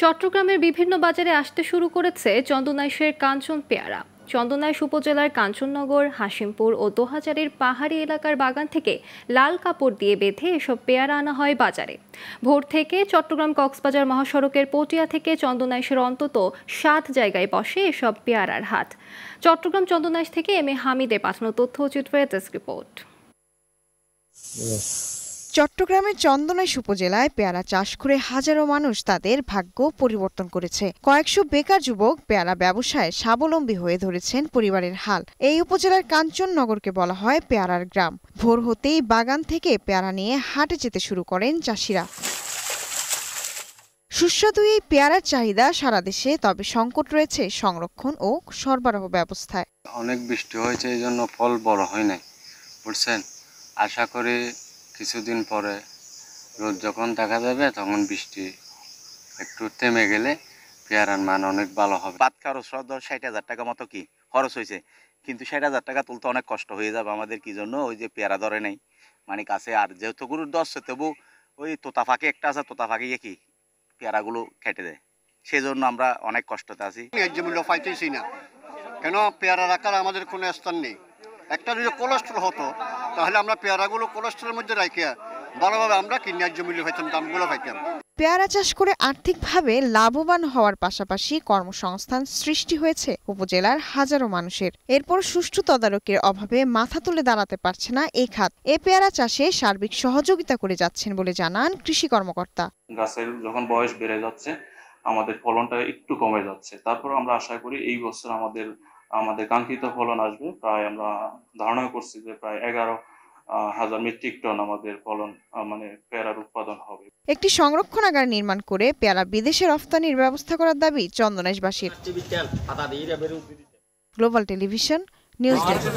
চট্টগ্রামের বিভিন্ন বাজারে আসতে শুরু করেছে চন্দনাইশের কাঞ্চন পেয়ারা। চন্দনাইশ উপজেলার কাঞ্চননগর, হাশিমপুর ও দোহাজারীর পাহাড়ি এলাকার বাগান থেকে লাল কাপড় দিয়ে বেঁধে এসব পেয়ারা আনা হয় বাজারে। ভোর থেকে চট্টগ্রাম কক্সবাজার মহাসড়কের পটিয়া থেকে চন্দনাইশের অন্তত 7 জায়গায় বসে এসব পেয়ারার হাট। চট্টগ্রাম চন্দনাইশ থেকে এম এ হামিদের পাঠানো তথ্য ও চিত্রের ডেস্ক রিপোর্ট। চট্টগ্রামের চন্দনাইশ উপজেলায় পেয়ারা চাষ করে হাজারো মানুষ তাদের ভাগ্য পরিবর্তন করেছে। কয়েকশো বেকার যুবক পেয়ারা ব্যবসায় স্বাবলম্বী হয়ে ধরেছেন পরিবারের হাল। এই উপজেলার কাঞ্চননগরকে বলা হয় পেয়ারার গ্রাম। ভোর হতেই বাগান থেকে পেয়ারা নিয়ে হাটে যেতে শুরু করেন চাষিরা। সুস্বাদু এই পেয়ারার চাহিদা সারা দেশে, তবে সংকট রয়েছে সংরক্ষণ ও সরবরাহ ব্যবস্থায়। অনেক বৃষ্টি হয়েছে, এই জন্য ফল বড় হয় নাই, বুঝছেন। আশা করি কিছুদিন পরে রোদ যখন দেখা যাবে তখন বৃষ্টি একটু থেমে গেলে পেয়ারার মান অনেক ভালো হবে। পাত খরচ 60,000 টাকা মতো কি খরচ হয়েছে, কিন্তু 60,000 টাকা তুলতে অনেক কষ্ট হয়ে যাবে আমাদের। কি জন্য? ওই যে পেয়ারা ধরে নেই মানে কাছে, আর যেহেতু গরুর দশ তবু ওই তোতা ফাঁকি একটা আছে, তোতা ফাঁকিয়ে কি পেয়ারাগুলো কেটে দেয়, সেই জন্য আমরা অনেক কষ্টতে আছি। ন্যায্য মূল্য পাইতেছি না, কেন পেয়ারা রাখার আমাদের কোনো স্থান নেই। একটা যদি কোলেস্ট্রল হতো তাহলে আমরা পেয়ারাগুলো কোলেস্ট্রলের মধ্যে রাখিয়া ভালোভাবে আমরা কি ন্যায্য মূল্য পাইতাম, দামগুলো পাইতাম। পেয়ারা চাষ করে আর্থিকভাবে লাভবান হওয়ার পাশাপাশি কর্মসংস্থান সৃষ্টি হয়েছে উপজেলার হাজারো মানুষের। এরপর সুষ্ঠু তদারকির অভাবে মাথা তুলে দাঁড়াতে পারছে না এই খাত। এ পেয়ারা চাষে সার্বিক সহযোগিতা করে যাচ্ছেন বলে জানান কৃষি কর্মকর্তা। গাছের যখন বয়স বেড়ে যাচ্ছে আমাদের ফলনটা একটু কমে যাচ্ছে, তারপর আমরা আশা করি এই বছর আমাদের কাঙ্ক্ষিত ফলন আসবে। প্রায় আমরা ধারণা করছি যে প্রায় 11,000 মেট্রিক টন আমাদের ফলন মানে পেয়ারার উৎপাদন হবে। একটি সংরক্ষণাগার নির্মাণ করে পেয়ারা বিদেশে রফতানির ব্যবস্থা করার দাবি চন্দনাইশবাসীর। Global Television, news desk.